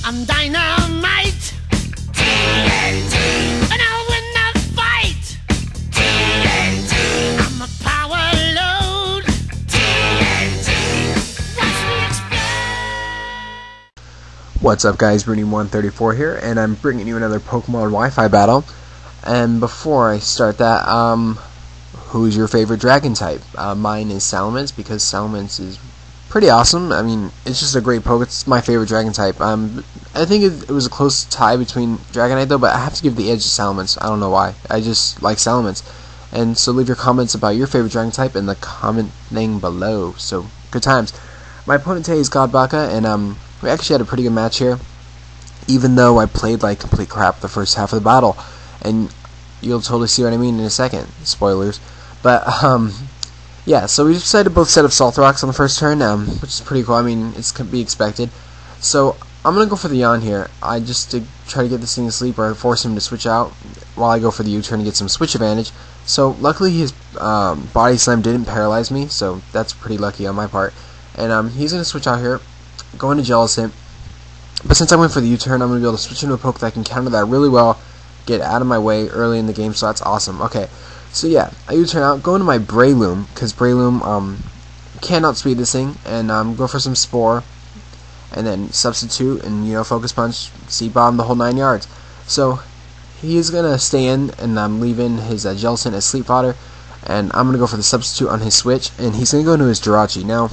I'm dynamite. TNT. And I'll win the fight. TNT. I'm a power load. TNT. Watch me explode. What's up, guys? Rooney134 here, and I'm bringing you another Pokemon Wi-Fi battle. And before I start that, who's your favorite dragon type? Mine is Salamence, because Salamence is pretty awesome. I mean, it's just a great poke. It's my favorite dragon type. I think it was a close tie between Dragonite though, but I have to give the edge to Salamence. I don't know why. I just like Salamence. And so leave your comments about your favorite dragon type in the comment thing below. So good times. My opponent today is Godbaka, and we actually had a pretty good match here, even though I played like complete crap the first half of the battle, and you'll totally see what I mean in a second. Spoilers. But yeah, so we decided to both set up Salt Rocks on the first turn, which is pretty cool. I mean, it's to be expected. So I'm gonna go for the yawn here. I just to try to get this thing to sleep, or force him to switch out while I go for the U-turn to get some switch advantage. So luckily his body slam didn't paralyze me, so that's pretty lucky on my part. And he's gonna switch out here, go into Jealous Hit. But since I went for the U-turn, I'm gonna be able to switch into a poke that can counter that really well, get out of my way early in the game. So that's awesome. Okay. So yeah, I U-turn out, go into my Breloom, because Breloom can outspeed this thing, and go for some Spore, and then substitute, and Focus Punch, Seed Bomb, the whole 9 yards. So he's gonna stay in, and leave in his Jellicent as Sleep Fodder, and I'm gonna go for the substitute on his switch, and he's gonna go into his Jirachi. Now,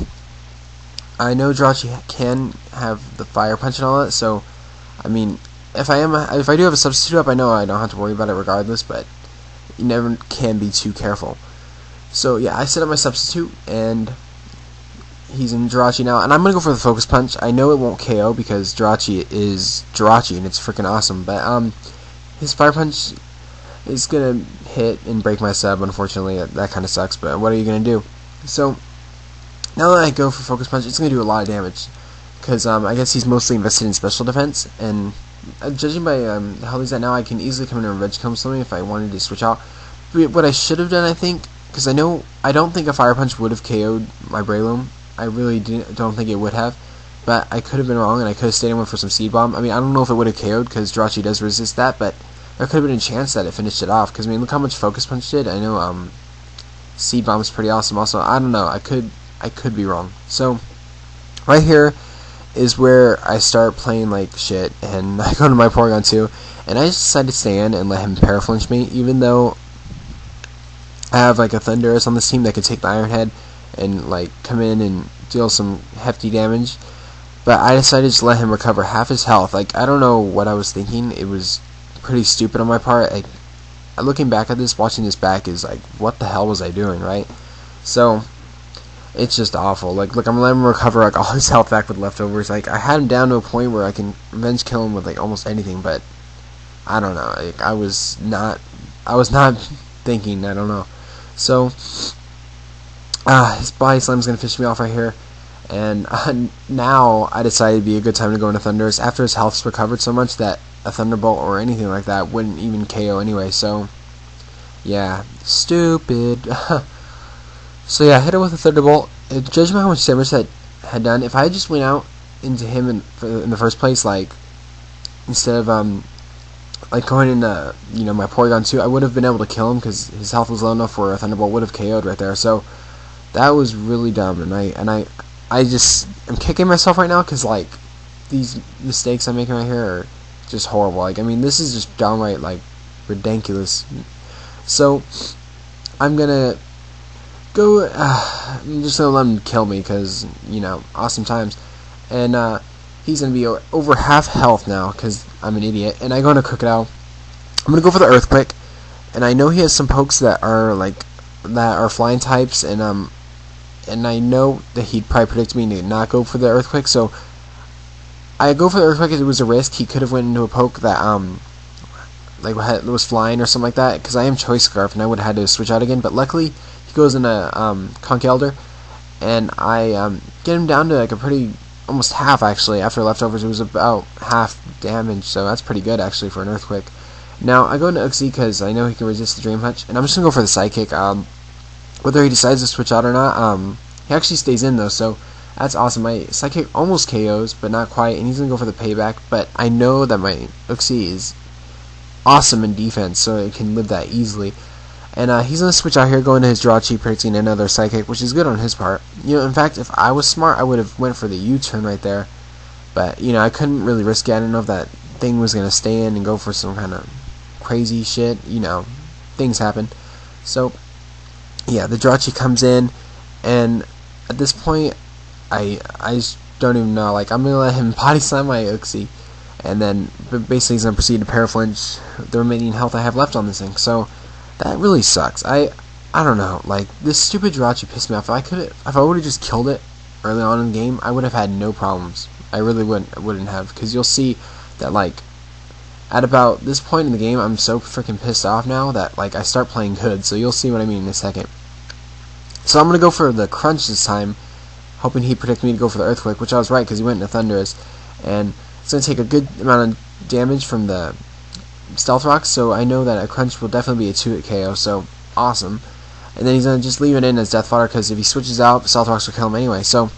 I know Jirachi can have the Fire Punch and all that, so I mean, if I do have a substitute up, I know I don't have to worry about it regardless, but you never can be too careful. So yeah, I set up my substitute, and he's in Jirachi now, and I'm gonna go for the Focus Punch. I know it won't KO because Jirachi is Jirachi, and it's freaking awesome. But his Fire Punch is gonna hit and break my sub. Unfortunately, that kind of sucks. But what are you gonna do? So now that I go for Focus Punch, it's gonna do a lot of damage because I guess he's mostly invested in special defense, and judging by how he's at now, I can easily come in and revenge kill something if I wanted to switch out. But what I should have done, I think, because I don't think a Fire Punch would have KO'd my Breloom. I really don't think it would have, but I could have been wrong, and I could have stayed in for some Seed Bomb. I mean, I don't know if it would have KO'd because Jirachi does resist that, but there could have been a chance that it finished it off. Because I mean, look how much Focus Punch did. I know Seed Bomb is pretty awesome. Also, I don't know. I could be wrong. So right here is where I start playing like shit, and I go to my Porygon 2, and I just decide to stay in and let him paraflinch me, even though I have like a Thundurus on this team that could take the Iron Head and like come in and deal some hefty damage. But I decided to just let him recover half his health. Like, I don't know what I was thinking. It was pretty stupid on my part. Looking back at this, watching this back is like, what the hell was I doing, right? So it's just awful. Like, look, I'm gonna let him recover like all his health back with leftovers. Like, I had him down to a point where I can revenge kill him with like almost anything, but I don't know. Like, I was not thinking. I don't know. So his body slam's gonna fish me off right here, and now I decided it'd be a good time to go into Thundurus after his health's recovered so much that a Thunderbolt or anything like that wouldn't even KO anyway. So yeah, stupid. So yeah, I hit him with a Thunderbolt. Judging by how much damage that had done, if I had just went out into him in the first place, like instead of like going into my Porygon 2, I would have been able to kill him because his health was low enough where a Thunderbolt would have KO'd right there. So that was really dumb, and I just am kicking myself right now because like these mistakes I'm making right here are just horrible. Like, I mean, this is just downright like ridiculous. So I'm gonna go. I'm just gonna let him kill me because awesome times, and he's gonna be over half health now because I'm an idiot, and I go into Crocodile. I'm gonna go for the Earthquake, and I know he has some pokes that are flying types, and I know that he'd probably predict me to not go for the Earthquake, so I go for the Earthquake. It was a risk. He could have went into a poke that was flying or something like that, because I am Choice Scarf, and I would have had to switch out again. But luckily, he goes into Conkeldurr, and I get him down to like a pretty almost half actually. After leftovers, it was about half damage, so that's pretty good actually for an Earthquake. Now I go into Uxie because I know he can resist the Dream Punch, and I'm just gonna go for the Psychic. Whether he decides to switch out or not, he actually stays in though, so That's awesome. My Psychic almost KOs, but not quite, and he's going to go for the payback, but I know that my Uxie is awesome in defense, so it can live that easily. And he's going to switch out here, go into his draw cheat, predicting another Psychic, which is good on his part. You know, in fact, if I was smart, I would have went for the U-turn right there. But, you know, I couldn't really risk it. I didn't know if that thing was going to stay in and go for some kind of crazy shit. You know, things happen. So, yeah, the draw cheat comes in, and at this point, I just don't even know. Like, I'm going to let him body slam my Uxie, and then basically he's going to proceed to paraflinch the remaining health I have left on this thing. So, that really sucks. I don't know. Like, this stupid draw cheat pissed me off. If I would have just killed it early on in the game, I would have had no problems. I really wouldn't have, because you'll see that, like, at about this point in the game, I'm so freaking pissed off now that, like, I start playing good. So you'll see what I mean in a second. So I'm gonna go for the crunch this time, hoping he predicted me to go for the earthquake, which I was right, because he went into thunderous, and it's gonna take a good amount of damage from the stealth rocks, so I know that a crunch will definitely be a 2-hit KO, so awesome. And then he's going to just leave it in as death fodder, because if he switches out, stealth rocks will kill him anyway. So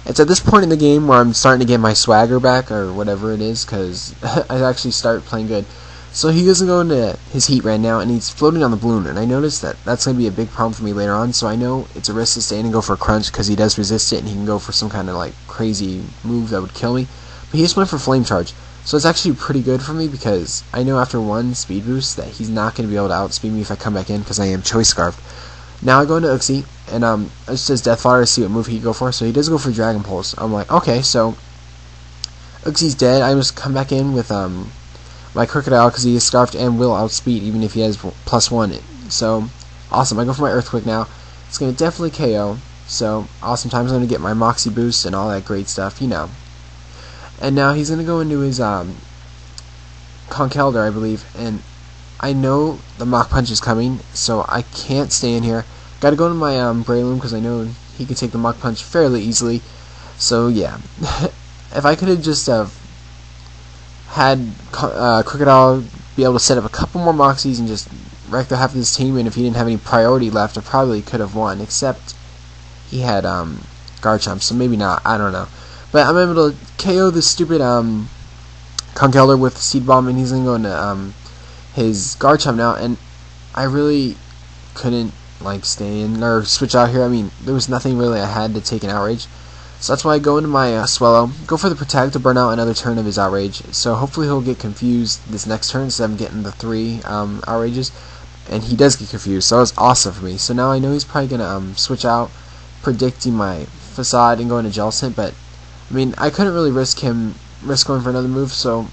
it's at this point in the game where I'm starting to get my swagger back, or whatever it is, because I actually start playing good. So he doesn't go into his heat right now, and he's floating on the balloon, and I noticed that that's going to be a big problem for me later on, so I know it's a risk to stay in and go for a crunch, because he does resist it, and he can go for some kind of like crazy move that would kill me. But he just went for flame charge. So it's actually pretty good for me, because I know after one speed boost that he's not going to be able to outspeed me if I come back in, because I am choice scarfed. Now I go into Uxie, and it says death fodder to see what move he can go for, so he does go for Dragon Pulse. I'm like, okay, so Uxie's dead. I just come back in with my Crocodile, because he is scarfed and will outspeed even if he has +1. So awesome. I go for my Earthquake now. It's going to definitely KO, so awesome times. I'm going to get my Moxie boost and all that great stuff, you know. And now he's going to go into his Conkeldurr, I believe, and I know the Mach Punch is coming, so I can't stay in here. Got to go to my Breloom, because I know he can take the Mach Punch fairly easily. So yeah, if I could have just had Crocodile be able to set up a couple more Moxies and just wreck the half of his team, and if he didn't have any priority left, I probably could have won, except he had Garchomp, so maybe not, I don't know. But I'm able to KO this stupid Conkeldurr with the Seed Bomb, and he's going to go into his Garchomp now, and I really couldn't like stay in or switch out here. I mean, there was nothing really I had to take an Outrage, so that's why I go into my Swellow, go for the Protect to burn out another turn of his Outrage, so hopefully he'll get confused this next turn instead of getting the 3 Outrages, and he does get confused, so that was awesome for me. So now I know he's probably going to switch out, predicting my Facade and go into Jellicent, but I mean, I couldn't really risk going for another move, so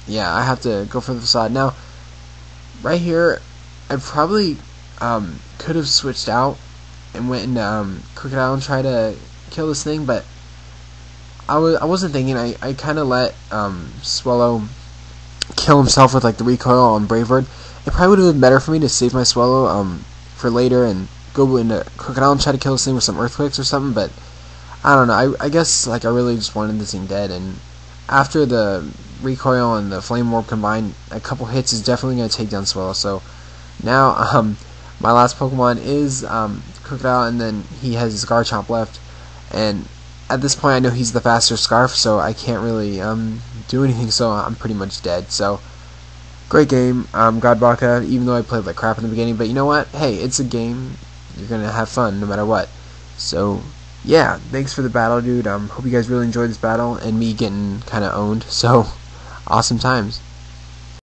yeah, I have to go for the Facade. Now, right here, I probably could have switched out and went into Crocodile and tried to kill this thing, but I wasn't thinking. I kind of let Swellow kill himself with like the recoil on Brave Bird. It probably would have been better for me to save my Swellow for later and go into Crocodile and try to kill this thing with some Earthquakes or something, but I don't know. I guess like I really just wanted this thing dead, and after the recoil and the Flame Orb combined, a couple hits is definitely going to take down Swellow. So now my last Pokemon is Crocodile, and then he has his Garchomp left, and at this point I know he's the faster Scarf, so I can't really do anything, so I'm pretty much dead. So great game, Godbaka, even though I played like crap in the beginning, but you know what, hey, it's a game, you're going to have fun no matter what. So yeah, thanks for the battle, dude. Hope you guys really enjoyed this battle and me getting kind of owned. So, awesome times.